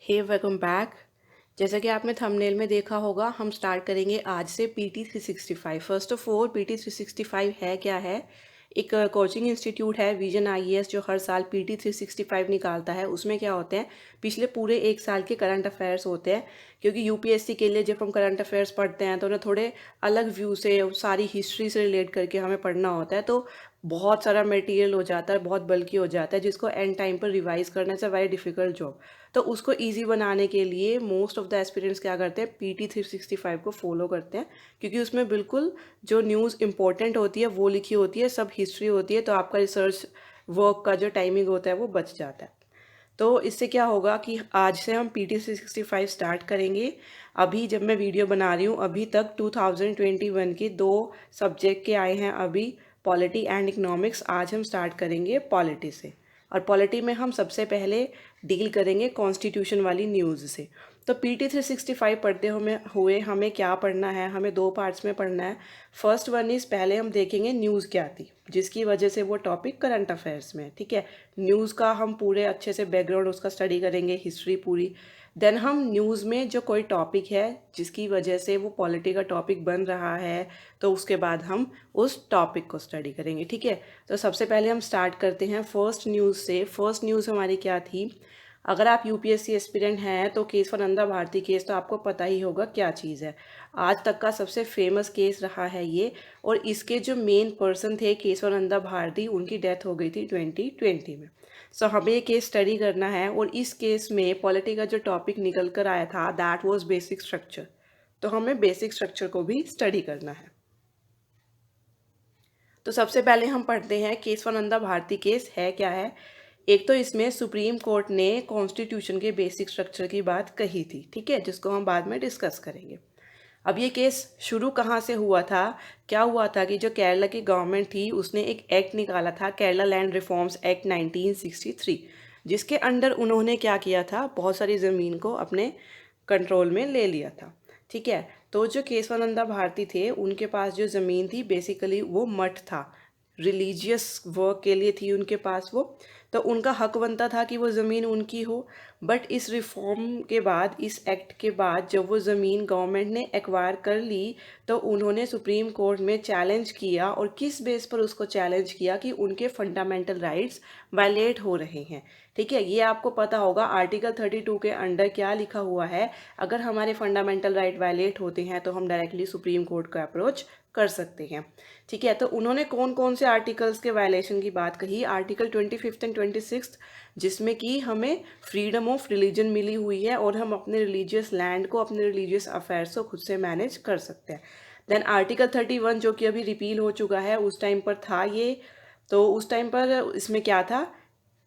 हे welcome back. जैसा कि आपने थंबनेल में देखा होगा, हम स्टार्ट करेंगे आज से PT 365। First of all, PT 365 है क्या है? एक कोचिंग इंस्टीट्यूट है विजन आईएएस, जो हर साल PT 365 निकालता है। उसमें क्या होते हैं, पिछले पूरे एक साल के करंट अफेयर्स होते हैं। क्योंकि यूपीएससी के लिए जब हम करंट अफेयर्स पढ़ते हैं तो उन्हें थोड़े अलग व्यू से, सारी हिस्ट्री से रिलेट करके हमें पढ़ना होता है। तो बहुत सारा मटेरियल हो जाता है, बहुत बल्कि हो जाता है, जिसको एंड टाइम पर रिवाइज करना is a very difficult job. तो उसको ईजी बनाने के लिए मोस्ट ऑफ द एस्पिरेंट्स क्या करते हैं, PT 365 को फॉलो करते हैं। क्योंकि उसमें बिल्कुल जो न्यूज़ इंपॉर्टेंट होती है वो लिखी होती है, सब हिस्ट्री होती है। तो आपका रिसर्च वर्क का जो टाइमिंग होता है वो बच जाता है। तो इससे क्या होगा कि आज से हम PT 365 स्टार्ट करेंगे। अभी जब मैं वीडियो बना रही हूँ, अभी तक 2021 के 2 सब्जेक्ट के आए हैं अभी, पॉलिटी एंड इकोनॉमिक्स। आज हम स्टार्ट करेंगे पॉलिटी से। और पॉलिटी में हम सबसे पहले डील करेंगे कॉन्स्टिट्यूशन वाली न्यूज़ से। तो PT 365 पढ़ते हुए हमें क्या पढ़ना है, हमें 2 पार्ट्स में पढ़ना है। फर्स्ट वन इज़, पहले हम देखेंगे न्यूज़ क्या थी, जिसकी वजह से वो टॉपिक करंट अफेयर्स में है, ठीक है। न्यूज़ का हम पूरे अच्छे से बैकग्राउंड उसका स्टडी करेंगे, हिस्ट्री पूरी। देन हम न्यूज़ में जो कोई टॉपिक है जिसकी वजह से वो पॉलिटी का टॉपिक बन रहा है, तो उसके बाद हम उस टॉपिक को स्टडी करेंगे, ठीक है। तो सबसे पहले हम स्टार्ट करते हैं फर्स्ट न्यूज़ से। फर्स्ट न्यूज़ हमारी क्या थी? अगर आप यूपीएससी एस्पिरेंट हैं तो केशवानंदा भारती केस तो आपको पता ही होगा क्या चीज़ है। आज तक का सबसे फेमस केस रहा है ये। और इसके जो मेन पर्सन थे केशवानंदा भारती, उनकी डेथ हो गई थी 2020 में। सो हमें ये केस स्टडी करना है। और इस केस में पॉलिटी का जो टॉपिक निकल कर आया था, दैट वाज बेसिक स्ट्रक्चर। तो हमें बेसिक स्ट्रक्चर को भी स्टडी करना है। तो सबसे पहले हम पढ़ते हैं केशवानंदा भारती केस है क्या है। एक तो इसमें सुप्रीम कोर्ट ने कॉन्स्टिट्यूशन के बेसिक स्ट्रक्चर की बात कही थी, ठीक है, जिसको हम बाद में डिस्कस करेंगे। अब ये केस शुरू कहाँ से हुआ था? क्या हुआ था कि जो केरला की गवर्नमेंट थी, उसने एक एक्ट निकाला था, केरला लैंड रिफॉर्म्स एक्ट 1963, जिसके अंडर उन्होंने क्या किया था, बहुत सारी ज़मीन को अपने कंट्रोल में ले लिया था, ठीक है। तो जो केशवानंदा भारती थे, उनके पास जो ज़मीन थी बेसिकली वो मठ था, रिलीजियस वर्क के लिए थी उनके पास वो। तो उनका हक बनता था कि वो ज़मीन उनकी हो। बट इस रिफॉर्म के बाद, इस एक्ट के बाद, जब वो ज़मीन गवर्नमेंट ने एक्वायर कर ली, तो उन्होंने सुप्रीम कोर्ट में चैलेंज किया। और किस बेस पर उसको चैलेंज किया? कि उनके फंडामेंटल राइट्स वायलेट हो रहे हैं, ठीक है। ये आपको पता होगा आर्टिकल 32 के अंडर क्या लिखा हुआ है। अगर हमारे फंडामेंटल राइट वायलेट होते हैं तो हम डायरेक्टली सुप्रीम कोर्ट को अप्रोच कर सकते हैं, ठीक है। तो उन्होंने कौन कौन से आर्टिकल्स के वायलेशन की बात कही? आर्टिकल 25 एंड 26, जिसमें कि हमें फ्रीडम ऑफ रिलीजन मिली हुई है और हम अपने रिलीजियस लैंड को, अपने रिलीजियस अफेयर्स को खुद से मैनेज कर सकते हैं। देन आर्टिकल 31, जो कि अभी रिपील हो चुका है, उस टाइम पर था ये। तो उस टाइम पर इसमें क्या था?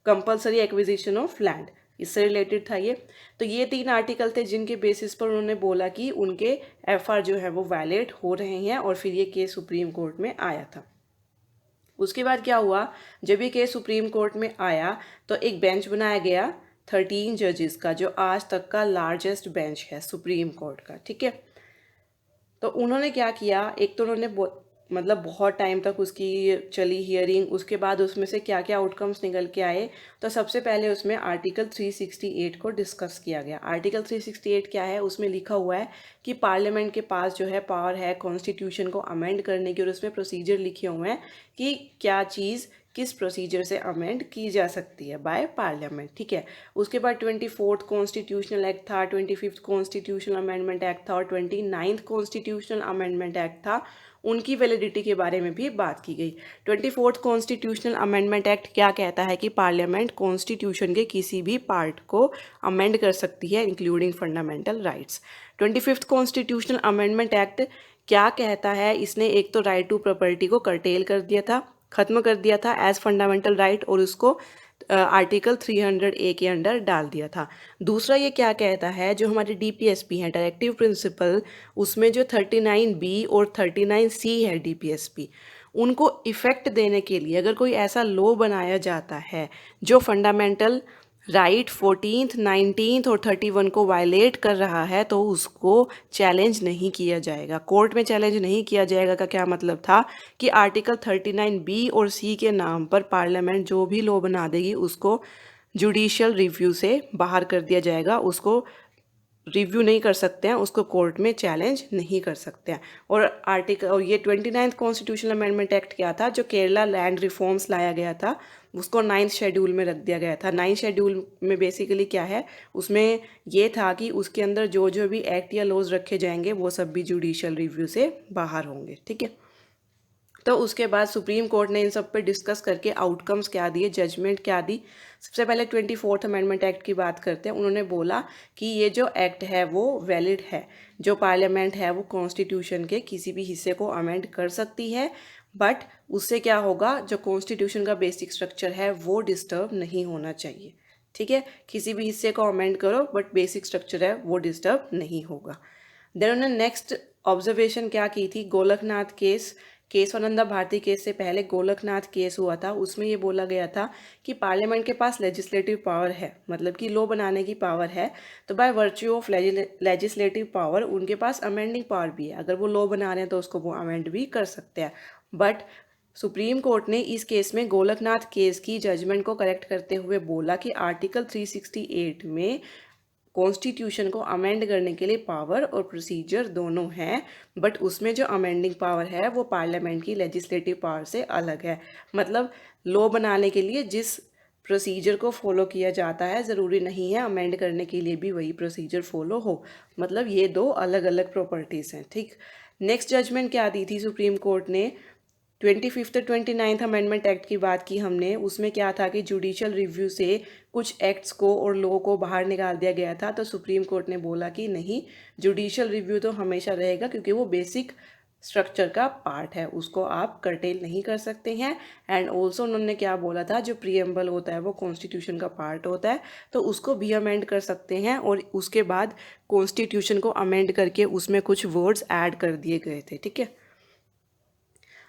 कंपलसरी एक्विजिशन ऑफ लैंड, इससे रिलेटेड था ये। तो ये 3 आर्टिकल थे जिनके बेसिस पर उन्होंने बोला कि उनके एफआर जो है वो वैलिड हो रहे हैं। और फिर ये केस सुप्रीम कोर्ट में आया था। उसके बाद क्या हुआ? जब ये केस सुप्रीम कोर्ट में आया तो एक बेंच बनाया गया 13 जजेस का, जो आज तक का लार्जेस्ट बेंच है सुप्रीम कोर्ट का, ठीक है। तो उन्होंने क्या किया? एक तो उन्होंने मतलब बहुत टाइम तक उसकी चली हियरिंग। उसके बाद उसमें से क्या क्या आउटकम्स निकल के आए? तो सबसे पहले उसमें आर्टिकल 368 को डिस्कस किया गया। आर्टिकल 368 क्या है? उसमें लिखा हुआ है कि पार्लियामेंट के पास जो है पावर है कॉन्स्टिट्यूशन को अमेंड करने की। और उसमें प्रोसीजर लिखे हुए हैं कि क्या चीज़ किस प्रोसीजर से अमेंड की जा सकती है बाय पार्लियामेंट, ठीक है। उसके बाद 24th कॉन्स्टिट्यूशनल एक्ट था, 25th कॉन्स्टिट्यूशनल अमेंडमेंट एक्ट था और 29th कॉन्स्टिट्यूशनल अमेंडमेंट एक्ट था। उनकी वैलिडिटी के बारे में भी बात की गई। 24th कॉन्स्टिट्यूशनल अमेंडमेंट एक्ट क्या कहता है? कि पार्लियामेंट कॉन्स्टिट्यूशन के किसी भी पार्ट को अमेंड कर सकती है, including fundamental rights. 25th constitutional amendment act क्या कहता है? इसने एक तो राइट टू प्रॉपर्टी को कर्टेल कर दिया था, खत्म कर दिया था एज फंडामेंटल राइट, और उसको आर्टिकल 300A के अंडर डाल दिया था। दूसरा ये क्या कहता है? जो हमारे डीपीएसपी हैं, डायरेक्टिव प्रिंसिपल, उसमें जो 39B और 39C है डीपीएसपी, उनको इफ़ेक्ट देने के लिए अगर कोई ऐसा लॉ बनाया जाता है जो फंडामेंटल राइट 14th 19th और 31 को वायलेट कर रहा है, तो उसको चैलेंज नहीं किया जाएगा, कोर्ट में चैलेंज नहीं किया जाएगा। का क्या मतलब था? कि आर्टिकल 39B और C के नाम पर पार्लियामेंट जो भी लॉ बना देगी उसको जुडिशियल रिव्यू से बाहर कर दिया जाएगा, उसको रिव्यू नहीं कर सकते हैं, उसको कोर्ट में चैलेंज नहीं कर सकते हैं। और ये 29th कॉन्स्टिट्यूशनल अमेंडमेंट एक्ट क्या था, जो केरला लैंड रिफॉर्म्स लाया गया था, उसको 9th शेड्यूल में रख दिया गया था। 9th शेड्यूल में बेसिकली क्या है, उसमें ये था कि उसके अंदर जो जो भी एक्ट या लॉज रखे जाएंगे वो सब भी जुडिशियल रिव्यू से बाहर होंगे। ठीक है, तो उसके बाद सुप्रीम कोर्ट ने इन सब पे डिस्कस करके आउटकम्स क्या दिए, जजमेंट क्या दी। सबसे पहले 24th अमेंडमेंट एक्ट की बात करते हैं। उन्होंने बोला कि ये जो एक्ट है वो वैलिड है, जो पार्लियामेंट है वो कॉन्स्टिट्यूशन के किसी भी हिस्से को अमेंड कर सकती है, बट उससे क्या होगा, जो कॉन्स्टिट्यूशन का बेसिक स्ट्रक्चर है वो डिस्टर्ब नहीं होना चाहिए। ठीक है, किसी भी हिस्से को अमेंड करो बट बेसिक स्ट्रक्चर है वो डिस्टर्ब नहीं होगा। देन उन्होंने नेक्स्ट ऑब्जर्वेशन क्या की थी, गोलकनाथ केस, केशवानंदा भारती केस से पहले गोलकनाथ केस हुआ था, उसमें ये बोला गया था कि पार्लियामेंट के पास लेजिस्लेटिव पावर है, मतलब कि लॉ बनाने की पावर है, तो by virtue of legislative power उनके पास अमेंडिंग पावर भी है। अगर वो लॉ बना रहे हैं तो उसको वो अमेंड भी कर सकते हैं। बट सुप्रीम कोर्ट ने इस केस में गोलकनाथ केस की जजमेंट को करेक्ट करते हुए बोला कि आर्टिकल 368 में कॉन्स्टिट्यूशन को अमेंड करने के लिए पावर और प्रोसीजर दोनों हैं, बट उसमें जो अमेंडिंग पावर है वो पार्लियामेंट की लेजिस्लेटिव पावर से अलग है। मतलब लॉ बनाने के लिए जिस प्रोसीजर को फॉलो किया जाता है, ज़रूरी नहीं है अमेंड करने के लिए भी वही प्रोसीजर फॉलो हो। मतलब ये दो अलग अलग प्रॉपर्टीज़ हैं। ठीक, नेक्स्ट जजमेंट क्या दी थी सुप्रीम कोर्ट ने, 25th 29th अमेंडमेंट एक्ट की बात की हमने, उसमें क्या था कि जुडिशियल रिव्यू से कुछ एक्ट्स को और लॉ को बाहर निकाल दिया गया था। तो सुप्रीम कोर्ट ने बोला कि नहीं, जुडिशियल रिव्यू तो हमेशा रहेगा क्योंकि वो बेसिक स्ट्रक्चर का पार्ट है, उसको आप कर्टेल नहीं कर सकते हैं। एंड ऑल्सो उन्होंने क्या बोला था, जो प्रीएम्बल होता है वो कॉन्स्टिट्यूशन का पार्ट होता है, तो उसको भी अमेंड कर सकते हैं। और उसके बाद कॉन्स्टिट्यूशन को अमेंड करके उसमें कुछ वर्ड्स ऐड कर दिए गए थे। ठीक है,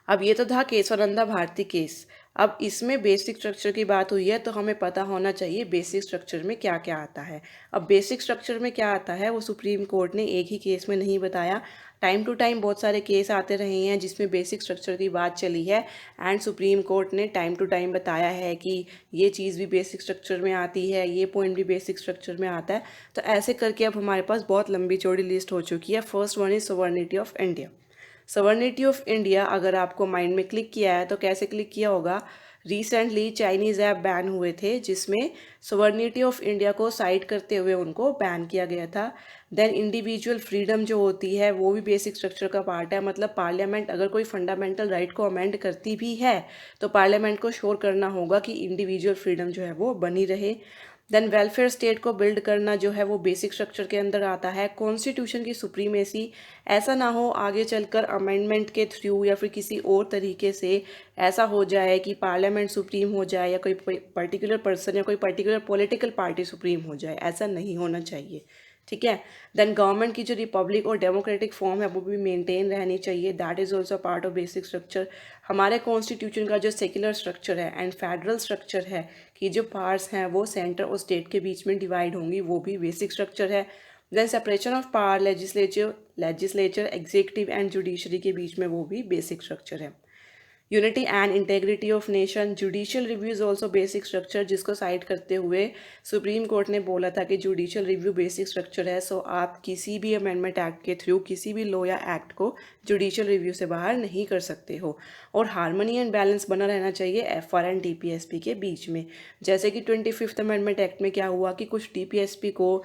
अब ये तो था केशवानंदा भारती केस। अब इसमें बेसिक स्ट्रक्चर की बात हुई है तो हमें पता होना चाहिए बेसिक स्ट्रक्चर में क्या क्या आता है। अब बेसिक स्ट्रक्चर में क्या आता है वो सुप्रीम कोर्ट ने एक ही केस में नहीं बताया, टाइम टू टाइम बहुत सारे केस आते रहे हैं जिसमें बेसिक स्ट्रक्चर की बात चली है, एंड सुप्रीम कोर्ट ने टाइम टू टाइम बताया है कि ये चीज़ भी बेसिक स्ट्रक्चर में आती है, ये पॉइंट भी बेसिक स्ट्रक्चर में आता है। तो ऐसे करके अब हमारे पास बहुत लंबी चौड़ी लिस्ट हो चुकी है। First one is sovereignty of India. Sovereignty of India अगर आपको माइंड में क्लिक किया है तो कैसे क्लिक किया होगा, रिसेंटली चाइनीज़ ऐप बैन हुए थे जिसमें सवर्निटी ऑफ इंडिया को साइड करते हुए उनको बैन किया गया था। देन इंडिविजुअल फ्रीडम जो होती है वो भी बेसिक स्ट्रक्चर का पार्ट है। मतलब पार्लियामेंट अगर कोई फंडामेंटल राइट को अमेंड करती भी है तो पार्लियामेंट को श्योर करना होगा कि इंडिविजुअल फ्रीडम जो है वो बनी रहे। देन वेलफेयर स्टेट को बिल्ड करना जो है वो बेसिक स्ट्रक्चर के अंदर आता है। कॉन्स्टिट्यूशन की सुप्रीमेसी, ऐसा ना हो आगे चलकर अमेंडमेंट के थ्रू या फिर किसी और तरीके से ऐसा हो जाए कि पार्लियामेंट सुप्रीम हो जाए या कोई पर्टिकुलर पर्सन या कोई पर्टिकुलर पॉलिटिकल पार्टी सुप्रीम हो जाए, ऐसा नहीं होना चाहिए। ठीक है, देन गवर्नमेंट की जो रिपब्लिक और डेमोक्रेटिक फॉर्म है वो भी मेंटेन रहनी चाहिए, that is also part of basic structure. हमारे कॉन्स्टिट्यूशन का जो सेक्युलर स्ट्रक्चर है एंड फेडरल स्ट्रक्चर है कि जो पार्ट्स हैं वो सेंटर और स्टेट के बीच में डिवाइड होंगी, वो भी बेसिक स्ट्रक्चर है। Then separation of power legislature executive and judiciary के बीच में, वो भी बेसिक स्ट्रक्चर है। Unity and integrity of nation, judicial review is also basic structure, जिसको साइड करते हुए सुप्रीम कोर्ट ने बोला था कि जुडिशियल रिव्यू बेसिक स्ट्रक्चर है। सो आप किसी भी अमेंडमेंट एक्ट के थ्रू किसी भी लॉ या एक्ट को जुडिशियल रिव्यू से बाहर नहीं कर सकते हो। और हार्मनी एंड बैलेंस बना रहना चाहिए एफआर एंड डीपीएसपी के बीच में। जैसे कि 25th अमेंडमेंट एक्ट में क्या हुआ कि कुछ डीपीएसपी को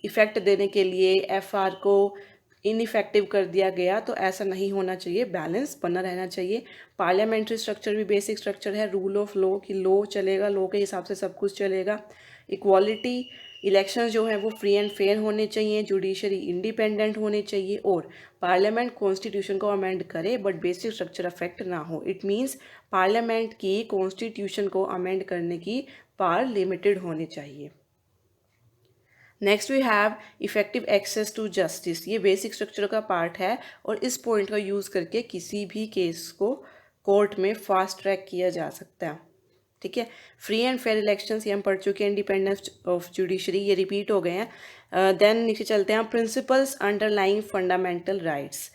इफेक्ट देने के लिए एफआर को इनइफेक्टिव कर दिया गया, तो ऐसा नहीं होना चाहिए, बैलेंस बना रहना चाहिए। पार्लियामेंट्री स्ट्रक्चर भी बेसिक स्ट्रक्चर है। रूल ऑफ लॉ की लॉ चलेगा, लॉ के हिसाब से सब कुछ चलेगा। इक्वालिटी, इलेक्शंस जो है वो फ्री एंड फेयर होने चाहिए, जुडिशरी इंडिपेंडेंट होने चाहिए, और पार्लियामेंट कॉन्स्टिट्यूशन को अमेंड करे बट बेसिक स्ट्रक्चर अफेक्ट ना हो। इट मीन्स पार्लियामेंट की कॉन्स्टिट्यूशन को अमेंड करने की पावर लिमिटेड होनी चाहिए। Next we have effective access to justice, ये बेसिक स्ट्रक्चर का पार्ट है और इस पॉइंट का यूज़ करके किसी भी केस को कोर्ट में फास्ट ट्रैक किया जा सकता है। ठीक है, फ्री एंड फेयर इलेक्शंस ये हम पढ़ चुके हैं, इंडिपेंडेंस ऑफ जुडिशरी ये रिपीट हो गए हैं। देन नीचे चलते हैं, principles underlying fundamental rights.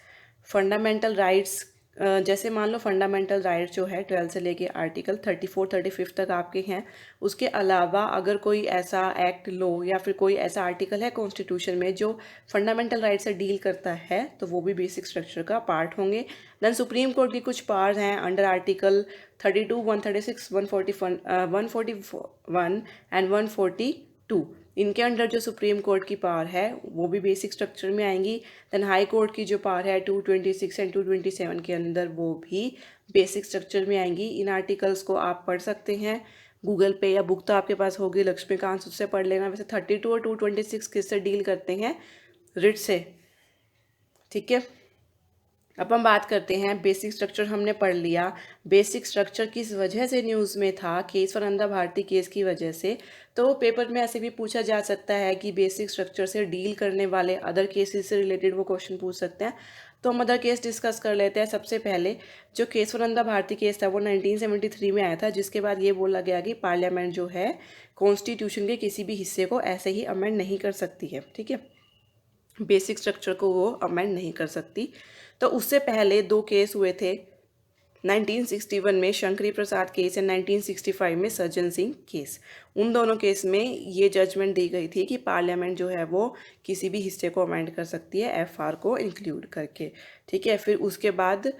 Fundamental rights जैसे मान लो फंडामेंटल राइट जो है 12 से लेके आर्टिकल 34 35 तक आपके हैं। उसके अलावा अगर कोई ऐसा एक्ट लो या फिर कोई ऐसा आर्टिकल है कॉन्स्टिट्यूशन में जो फंडामेंटल राइट से डील करता है, तो वो भी बेसिक स्ट्रक्चर का पार्ट होंगे। देन सुप्रीम कोर्ट की कुछ पावर्स हैं अंडर आर्टिकल 32 136 141 एंड 142। इनके अंडर जो सुप्रीम कोर्ट की पावर है वो भी बेसिक स्ट्रक्चर में आएंगी। देन हाई कोर्ट की जो पावर है 226 एंड 227 के अंदर, वो भी बेसिक स्ट्रक्चर में आएंगी। इन आर्टिकल्स को आप पढ़ सकते हैं गूगल पे, या बुक तो आपके पास होगी लक्ष्मीकांत, उससे पढ़ लेना। वैसे 32 और 226 किससे डील करते हैं? रिट से, ठीक है। अब हम बात करते हैं, बेसिक स्ट्रक्चर हमने पढ़ लिया। बेसिक स्ट्रक्चर किस वजह से न्यूज़ में था? केशवानंदा भारती केस की वजह से। तो पेपर में ऐसे भी पूछा जा सकता है कि बेसिक स्ट्रक्चर से डील करने वाले अदर केसेस से रिलेटेड वो क्वेश्चन पूछ सकते हैं। तो हम अदर केस डिस्कस कर लेते हैं। सबसे पहले जो केशवानंदा भारती केस था वो 1973 में आया था, जिसके बाद ये बोला गया कि पार्लियामेंट जो है कॉन्स्टिट्यूशन के किसी भी हिस्से को ऐसे ही अमेंड नहीं कर सकती है, ठीक है। बेसिक स्ट्रक्चर को वो अमेंड नहीं कर सकती। तो उससे पहले दो केस हुए थे, 1961 में शंकरी प्रसाद केस एंड 1965 में सज्जन सिंह केस। उन दोनों केस में ये जजमेंट दी गई थी कि पार्लियामेंट जो है वो किसी भी हिस्से को अमेंड कर सकती है एफआर को इंक्लूड करके, ठीक है। फिर उसके बाद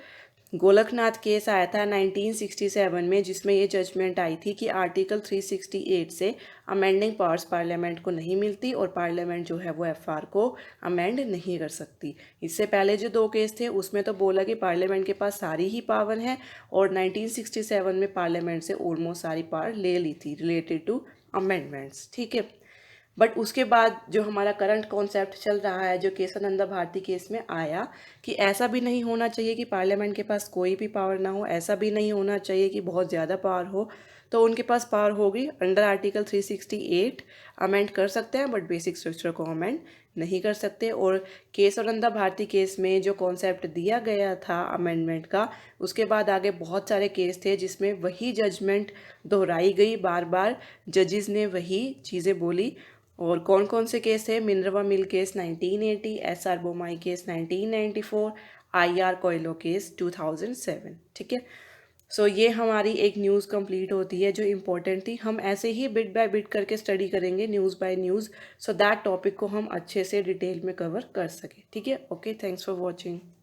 गोलकनाथ केस आया था 1967 में, जिसमें ये जजमेंट आई थी कि आर्टिकल 368 से अमेंडिंग पावर्स पार्लियामेंट को नहीं मिलती और पार्लियामेंट जो है वो एफआर को अमेंड नहीं कर सकती। इससे पहले जो दो केस थे उसमें तो बोला कि पार्लियामेंट के पास सारी ही पावर है, और 1967 में पार्लियामेंट से ऑलमोस्ट सारी पावर ले ली थी रिलेटेड टू अमेंडमेंट्स, ठीक है। बट उसके बाद जो हमारा करंट कॉन्सेप्ट चल रहा है, जो केशवानंदा भारती केस में आया, कि ऐसा भी नहीं होना चाहिए कि पार्लियामेंट के पास कोई भी पावर ना हो, ऐसा भी नहीं होना चाहिए कि बहुत ज़्यादा पावर हो। तो उनके पास पावर होगी अंडर आर्टिकल 368 अमेंड कर सकते हैं, बट बेसिक स्ट्रक्चर को अमेंड नहीं कर सकते। और केशवानंदा भारती केस में जो कॉन्सेप्ट दिया गया था अमेंडमेंट का, उसके बाद आगे बहुत सारे केस थे जिसमें वही जजमेंट दोहराई गई, बार बार जजेस ने वही चीज़ें बोली। और कौन कौन से केस है? Minerva mill case 1980, SR Bommai case 1994, IR Coelho case 2007, ठीक है। सो ये हमारी एक न्यूज़ कंप्लीट होती है जो इम्पोर्टेंट थी। हम ऐसे ही बिट बाय बिट करके स्टडी करेंगे news bye news, so that topic को हम अच्छे से डिटेल में कवर कर सकें, ठीक है। Okay, thanks for watching.